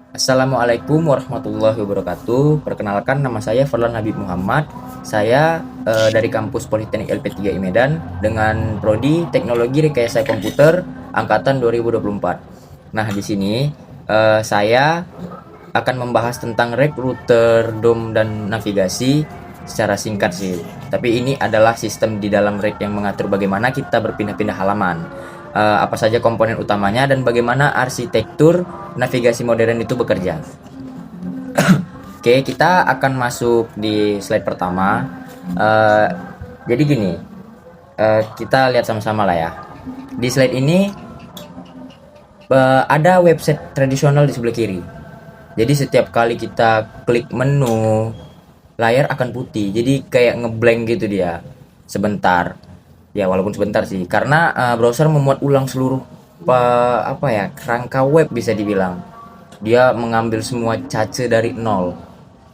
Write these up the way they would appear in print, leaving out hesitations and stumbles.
Assalamualaikum warahmatullahi wabarakatuh. Perkenalkan, nama saya Farlan Habib Muhammad. Saya dari kampus Politeknik LP3I Medan dengan prodi Teknologi Rekayasa Komputer angkatan 2024. Nah, di sini saya akan membahas tentang rek, router, DOM dan navigasi secara singkat sih. Tapi ini adalah sistem di dalam rek yang mengatur bagaimana kita berpindah-pindah halaman, apa saja komponen utamanya, dan bagaimana arsitektur navigasi modern itu bekerja. Oke, kita akan masuk di slide pertama. Eh, jadi gini, kita lihat sama-sama lah ya. Di slide ini ada website tradisional di sebelah kiri. Jadi setiap kali kita klik menu, layar akan putih. Jadi kayak ngeblank gitu dia. Sebentar. Ya walaupun sebentar sih. Karena browser memuat ulang seluruh kerangka web bisa dibilang. Dia mengambil semua cache dari nol.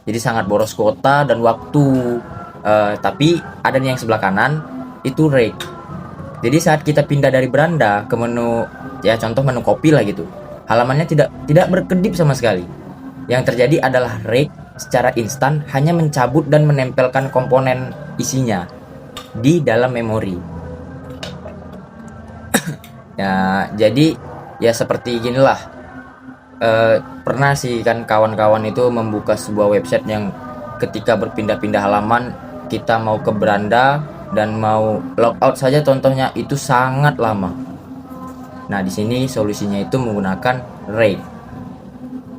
Jadi sangat boros kuota dan waktu. Tapi ada nih yang sebelah kanan itu rake. Jadi saat kita pindah dari beranda ke menu, ya contoh menu copy lah gitu, halamannya tidak berkedip sama sekali. Yang terjadi adalah rake secara instan hanya mencabut dan menempelkan komponen isinya di dalam memori. Ya, jadi ya seperti ginilah. Pernah sih kan kawan-kawan itu membuka sebuah website yang ketika berpindah-pindah halaman, kita mau ke beranda dan mau logout saja contohnya itu sangat lama. Nah, di sini solusinya itu menggunakan RAID.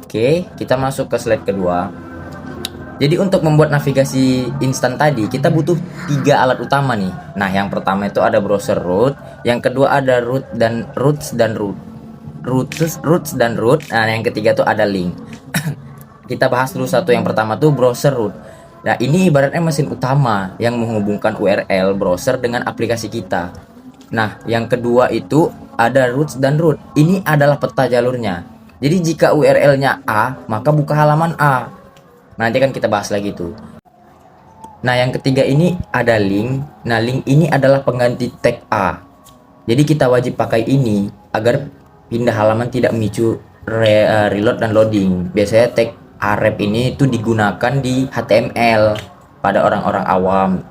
Oke, kita masuk ke slide kedua. Jadi untuk membuat navigasi instan tadi, kita butuh 3 alat utama nih. Nah, yang pertama itu ada browser root, yang kedua ada roots dan root. Nah, yang ketiga tuh ada link. Kita bahas dulu satu, yang pertama tuh browser root. Nah, ini ibaratnya mesin utama yang menghubungkan URL browser dengan aplikasi kita. Nah, yang kedua itu ada roots dan root. Ini adalah peta jalurnya. Jadi jika URL-nya A, maka buka halaman A. Nanti kan kita bahas lagi tuh. Nah, yang ketiga ini ada link. Nah, link ini adalah pengganti tag A. Jadi kita wajib pakai ini agar pindah halaman tidak memicu reload dan loading. Biasanya tag arep ini itu digunakan di HTML pada orang-orang awam.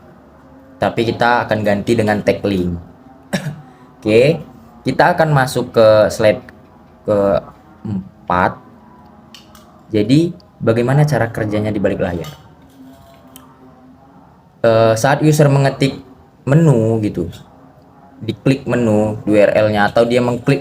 Tapi kita akan ganti dengan tag link. Oke, kita akan masuk ke slide keempat. Jadi bagaimana cara kerjanya di balik layar? Saat user mengetik menu gitu, diklik menu URL-nya atau dia mengetik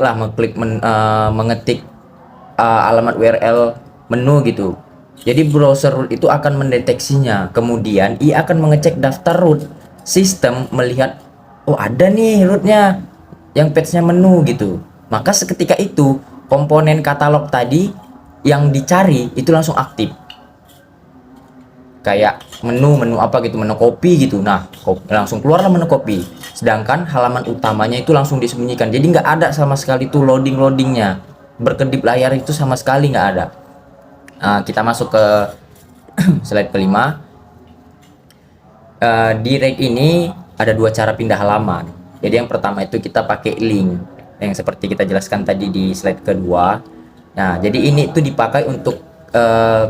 alamat URL menu gitu. Jadi browser root itu akan mendeteksinya. Kemudian ia akan mengecek daftar root. Sistem melihat, oh ada nih rootnya yang page-nya menu gitu. Maka seketika itu komponen katalog tadi yang dicari itu langsung aktif. Kayak menu apa gitu, menu kopi gitu. Nah, langsung keluarlah menu kopi. Sedangkan halaman utamanya itu langsung disembunyikan. Jadi nggak ada sama sekali tuh loadingnya. Berkedip layar itu sama sekali nggak ada. Nah, kita masuk ke slide kelima. Di rake ini ada 2 cara pindah halaman. Jadi yang pertama itu kita pakai link yang seperti kita jelaskan tadi di slide kedua. Nah, jadi ini tuh dipakai untuk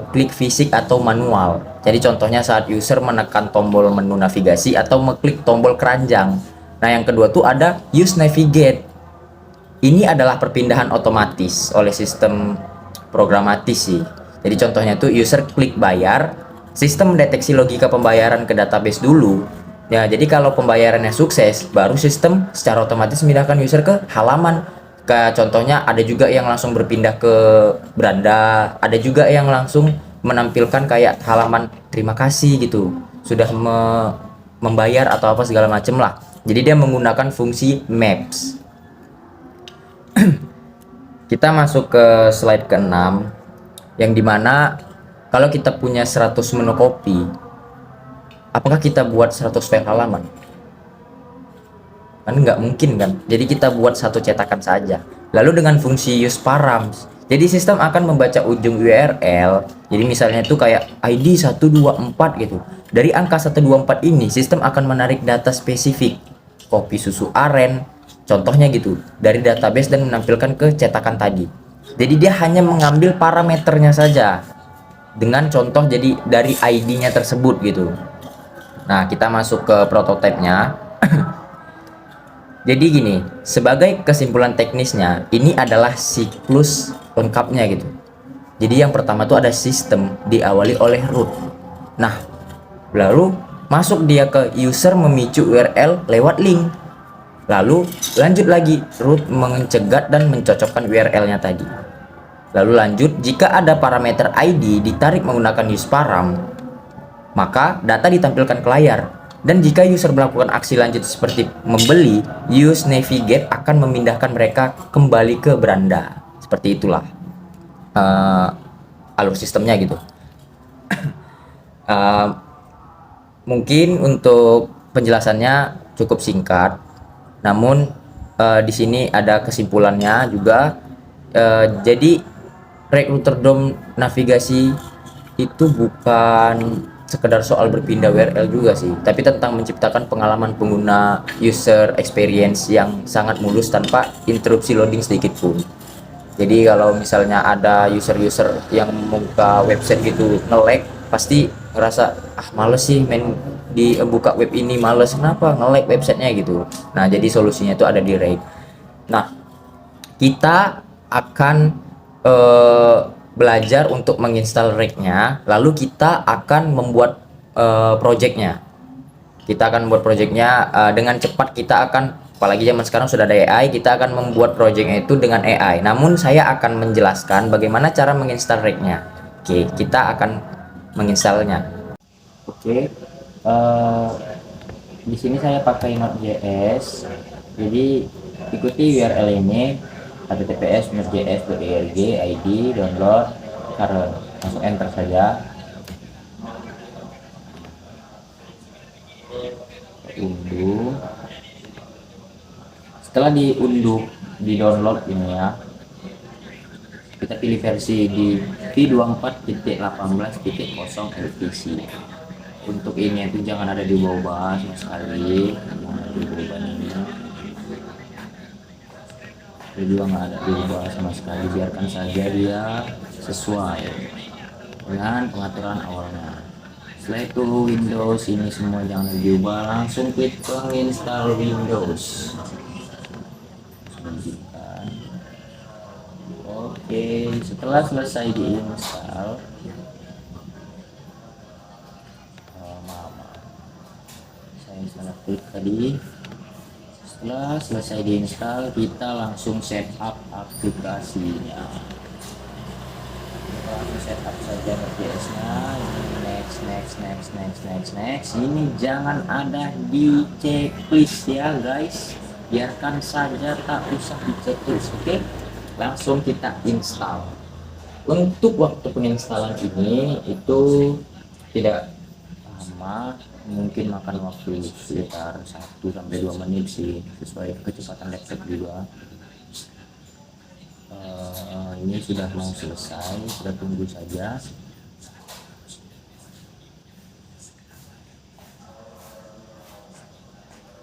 klik fisik atau manual. Jadi contohnya saat user menekan tombol menu navigasi atau mengklik tombol keranjang. Nah, yang kedua tuh ada use navigate. Ini adalah perpindahan otomatis oleh sistem programatis sih. Jadi contohnya tuh user klik bayar, sistem mendeteksi logika pembayaran ke database dulu. Ya, jadi kalau pembayarannya sukses, baru sistem secara otomatis memindahkan user ke halaman. Kayak contohnya ada juga yang langsung berpindah ke beranda, ada juga yang langsung menampilkan kayak halaman terima kasih gitu, sudah membayar atau apa segala macem lah. Jadi dia menggunakan fungsi maps. Kita masuk ke slide ke-6, yang dimana kalau kita punya 100 menu copy, apakah kita buat 100 file halaman? Kan nggak mungkin kan. Jadi kita buat satu cetakan saja. Lalu dengan fungsi use params, jadi sistem akan membaca ujung URL. Jadi misalnya itu kayak ID 124 gitu. Dari angka 124 ini sistem akan menarik data spesifik, kopi susu aren contohnya gitu, dari database dan menampilkan ke cetakan tadi. Jadi dia hanya mengambil parameternya saja dengan contoh jadi dari ID-nya tersebut gitu. Nah, kita masuk ke prototipenya. Jadi gini, sebagai kesimpulan teknisnya, ini adalah siklus lengkapnya gitu. Jadi yang pertama tuh ada sistem diawali oleh root. Nah, lalu masuk dia ke user memicu URL lewat link. Lalu lanjut lagi root mencegat dan mencocokkan URL-nya tadi. Lalu lanjut, jika ada parameter ID ditarik menggunakan useparam, maka data ditampilkan ke layar. Dan jika user melakukan aksi lanjut seperti membeli, use navigate akan memindahkan mereka kembali ke beranda. Seperti itulah alur sistemnya gitu. Mungkin untuk penjelasannya cukup singkat, namun di sini ada kesimpulannya juga. Jadi Recruiter DOM navigasi itu bukan sekedar soal berpindah URL juga sih, tapi tentang menciptakan pengalaman pengguna user experience yang sangat mulus tanpa interupsi loading sedikit pun. Jadi kalau misalnya ada user-user yang membuka website gitu nge-lag, pasti ngerasa males sih main di buka web ini, males kenapa nge-lag websitenya gitu. Nah, jadi solusinya itu ada di Rake. Nah, kita akan belajar untuk menginstal Rake-nya, lalu kita akan membuat project-nya. Kita akan membuat project-nya dengan cepat. Kita akan, apalagi zaman sekarang sudah ada AI, kita akan membuat project-nya itu dengan AI. Namun saya akan menjelaskan bagaimana cara menginstal Rake-nya. Oke, kita akan menginstalnya. Oke, di sini saya pakai Node.js. Jadi ikuti URL ini, https node.js.org id download current, langsung enter saja. Unduh. Setelah diunduh, di download ini ya, kita pilih versi di v24.18.0 LTC. Untuk ini itu jangan ada diubah-ubah sama sekali, jangan ada diubah ini. Dia juga nggak ada diubah sama sekali, biarkan saja dia sesuai dengan pengaturan awalnya. Setelah itu Windows ini semua jangan diubah, langsung klik menginstal Windows. Oke, setelah selesai diinstal, saya salah klik tadi. Setelah selesai diinstal, kita langsung setup aplikasinya. Kita langsung setup saja Node.js-nya. Next. Ini jangan ada di checklist ya guys. Biarkan saja, tak usah di checklist, oke? Langsung kita install. Untuk waktu penginstalan ini itu tidak lama, mungkin makan waktu sekitar 1-2 menit sih, sesuai kecepatan laptop juga. Ini sudah mau selesai, kita tunggu saja.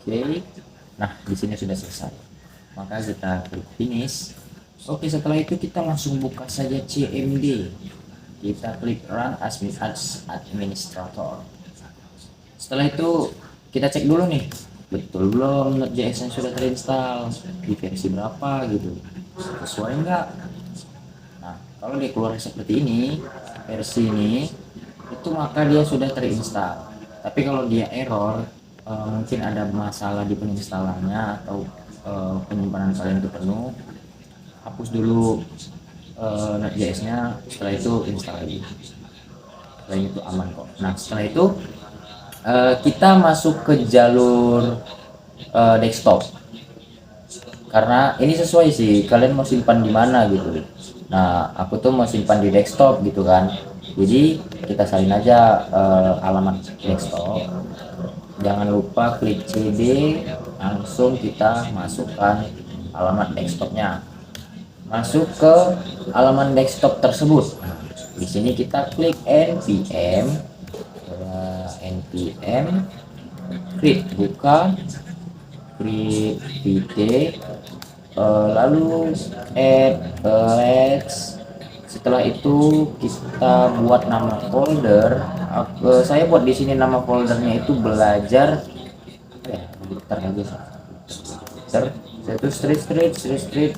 Oke, nah di sini sudah selesai, maka kita klik finish. Oke, setelah itu kita langsung buka saja CMD, kita klik run as administrator. Setelah itu kita cek dulu nih, betul belum Node.js yang sudah terinstall, di versi berapa gitu, sesuai enggak. Nah, kalau dia keluar seperti ini, versi ini, itu maka dia sudah terinstall. Tapi kalau dia error, mungkin ada masalah di penginstalannya atau penyimpanan kalian itu penuh, hapus dulu Node.js-nya, setelah itu install lagi. Setelah itu aman kok. Nah, setelah itu kita masuk ke jalur desktop, karena ini sesuai sih kalian mau simpan di mana gitu. Nah, aku tuh mau simpan di desktop gitu kan, jadi kita salin aja alamat desktop. Jangan lupa klik cd, langsung kita masukkan alamat desktopnya, masuk ke halaman desktop tersebut. Nah, di sini kita klik npm create, buka create Lalu add let's. Setelah itu kita buat nama folder. Saya buat di sini nama foldernya itu belajar ya, bentar aja bentar. Saya tuh street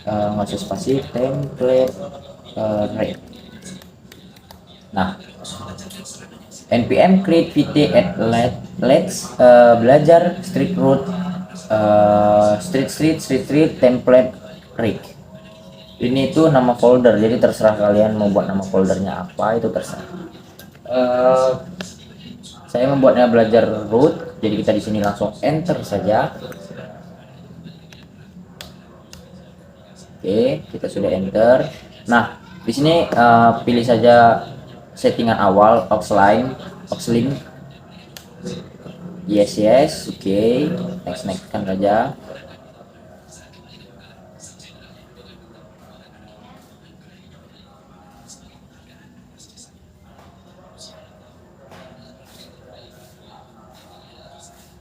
nggak usah spasi, template rate. Nah, npm create vt at let's belajar street root street template rig. Ini tuh nama folder, jadi terserah kalian mau buat nama foldernya apa, itu terserah. Saya membuatnya belajar root, jadi kita di sini langsung enter saja. Oke, kita sudah enter. Nah, di sini pilih saja settingan awal, oxline, oxlink. Yes, oke. Next kan saja.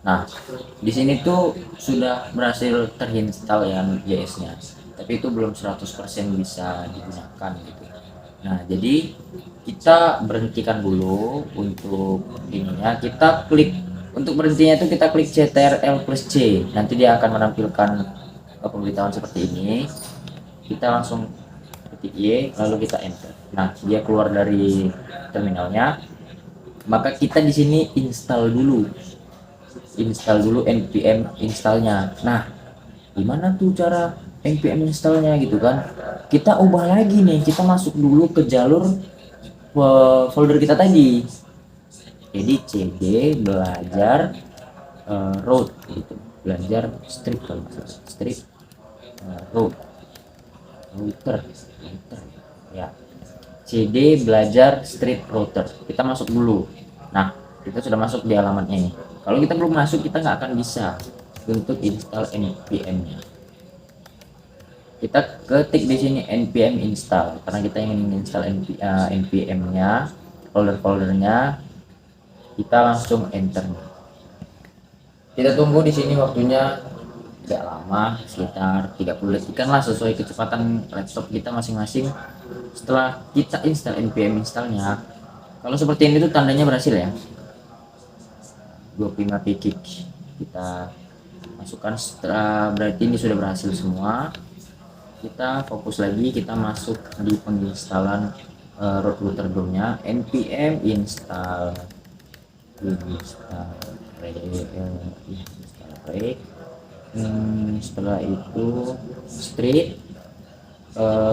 Nah, di sini tuh sudah berhasil terinstall ya JS-nya, tapi itu belum 100% bisa digunakan gitu. Nah, jadi kita berhentikan dulu untuk ininya. Kita klik untuk berhentinya itu kita klik Ctrl+C. Nanti dia akan menampilkan pemberitahuan seperti ini. Kita langsung ketik Y lalu kita enter. Nah, dia keluar dari terminalnya. Maka kita di sini install dulu npm installnya. Nah, gimana tuh cara npm installnya gitu kan? Kita ubah lagi nih, kita masuk dulu ke jalur folder kita tadi. Jadi cd belajar root gitu, belajar strip kalau strip root router ya, cd belajar strip router. Kita masuk dulu. Nah, kita sudah masuk di halaman ini. Kalau kita belum masuk, kita nggak akan bisa untuk install npm-nya. Kita ketik di sini npm install karena kita ingin install npm-nya, folder-foldernya. Kita langsung enter. Kita tunggu di sini waktunya tidak lama, sekitar 30 detik lah, sesuai kecepatan laptop kita masing-masing. Setelah kita install npm installnya, kalau seperti ini tuh tandanya berhasil ya. 25 titik kita masukkan, setelah berarti ini sudah berhasil semua. Kita fokus lagi, kita masuk di penginstalan root router DOM-nya, npm install setelah itu street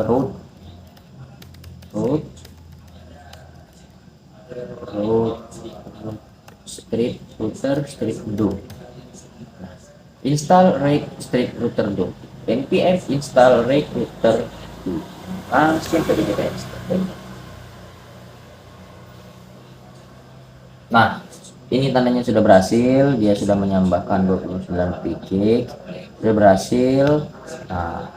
root strip router strip do. Nah, install rake strip router do, npm install rake router do. Langsung ke kita install. Nah, ini tandanya sudah berhasil, dia sudah menambahkan 29 pk, sudah berhasil. Nah,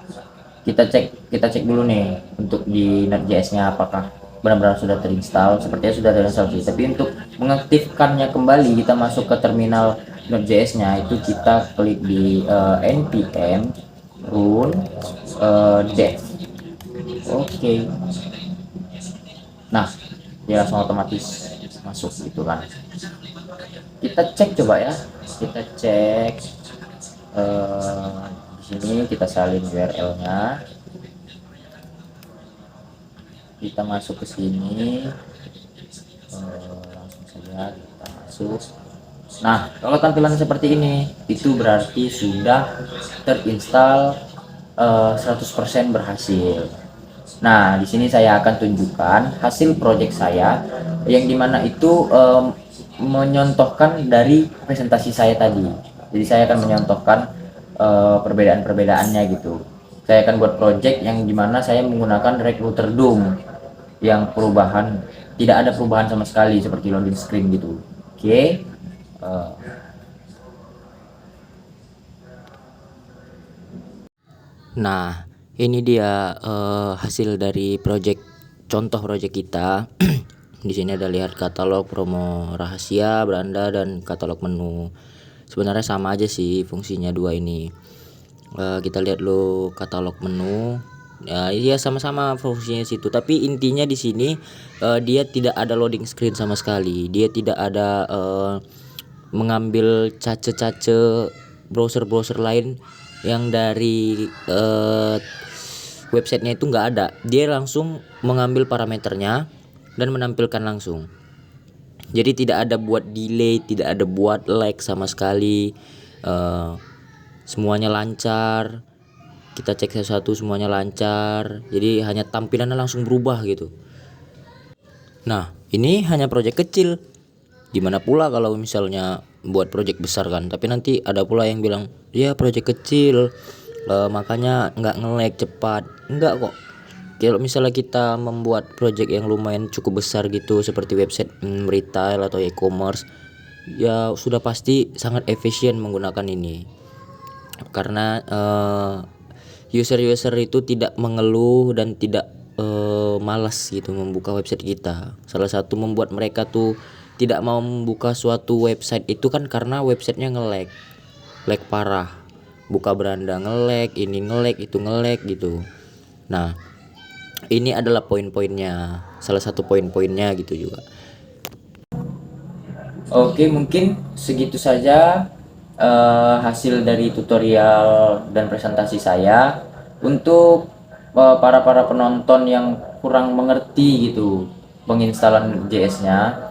kita cek dulu nih untuk di Node.js-nya apakah benar-benar sudah terinstall. Sepertinya sudah terinstall sih, tapi untuk mengaktifkannya kembali kita masuk ke terminal Node.js-nya, itu kita klik di npm run dev. Oke. Nah, dia langsung otomatis masuk gitu kan. Kita cek coba ya, kita cek di sini, kita salin URL-nya, kita masuk ke sini, langsung saja kita masuk. Nah, kalau tampilan seperti ini, itu berarti sudah terinstall 100% berhasil. Nah, di sini saya akan tunjukkan hasil project saya, yang dimana itu menyontohkan dari presentasi saya tadi. Jadi saya akan menyontohkan perbedaan-perbedaannya gitu. Saya akan buat project yang dimana saya menggunakan rake router DOM yang tidak ada perubahan sama sekali seperti loading screen gitu. Oke. Nah, ini dia hasil dari contoh project kita. Di sini ada lihat katalog, promo rahasia, beranda, dan katalog menu. Sebenarnya sama aja sih fungsinya dua ini. Kita lihat lo katalog menu. Ya, iya sama-sama fungsinya situ. Tapi intinya di sini dia tidak ada loading screen sama sekali. Dia tidak ada mengambil cache-cache browser-browser lain yang dari websitenya itu nggak ada. Dia langsung mengambil parameternya dan menampilkan langsung. Jadi tidak ada buat delay, tidak ada buat lag sama sekali. Semuanya lancar. Kita cek satu-satu, semuanya lancar. Jadi hanya tampilannya langsung berubah gitu. Nah, ini hanya project kecil. Gimana pula kalau misalnya buat project besar kan? Tapi nanti ada pula yang bilang, ya project kecil, makanya nggak nge-lag cepat. Enggak kok. Kalau misalnya kita membuat project yang lumayan cukup besar gitu, seperti website retail atau e-commerce, ya sudah pasti sangat efisien menggunakan ini. Karena user-user itu tidak mengeluh dan tidak malas gitu membuka website kita. Salah satu membuat mereka tuh tidak mau membuka suatu website itu kan karena websitenya lag parah, buka beranda nge-lag, ini nge-lag, itu nge-lag gitu. Nah, ini adalah poin-poinnya, salah satu poin-poinnya gitu juga. Oke, mungkin segitu saja hasil dari tutorial dan presentasi saya. Untuk para penonton yang kurang mengerti gitu penginstalan JS-nya,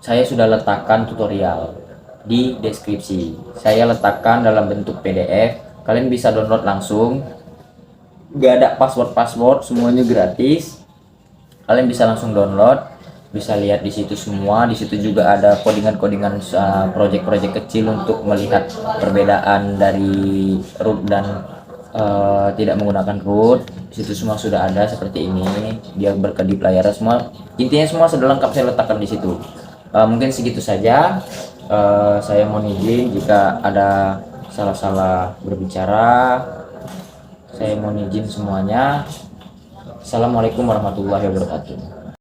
saya sudah letakkan tutorial di deskripsi. Saya letakkan dalam bentuk PDF. Kalian bisa download langsung. Gak ada password, semuanya gratis. Kalian bisa langsung download, bisa lihat di situ semua. Di situ juga ada codingan-codingan project-project kecil untuk melihat perbedaan dari root dan tidak menggunakan root. Di situ semua sudah ada seperti ini. Dia berkedip layar semua. Intinya semua sudah lengkap saya letakkan di situ. Mungkin segitu saja. Saya mohon izin jika ada salah-salah berbicara. Saya mohon izin semuanya. Assalamualaikum warahmatullahi wabarakatuh.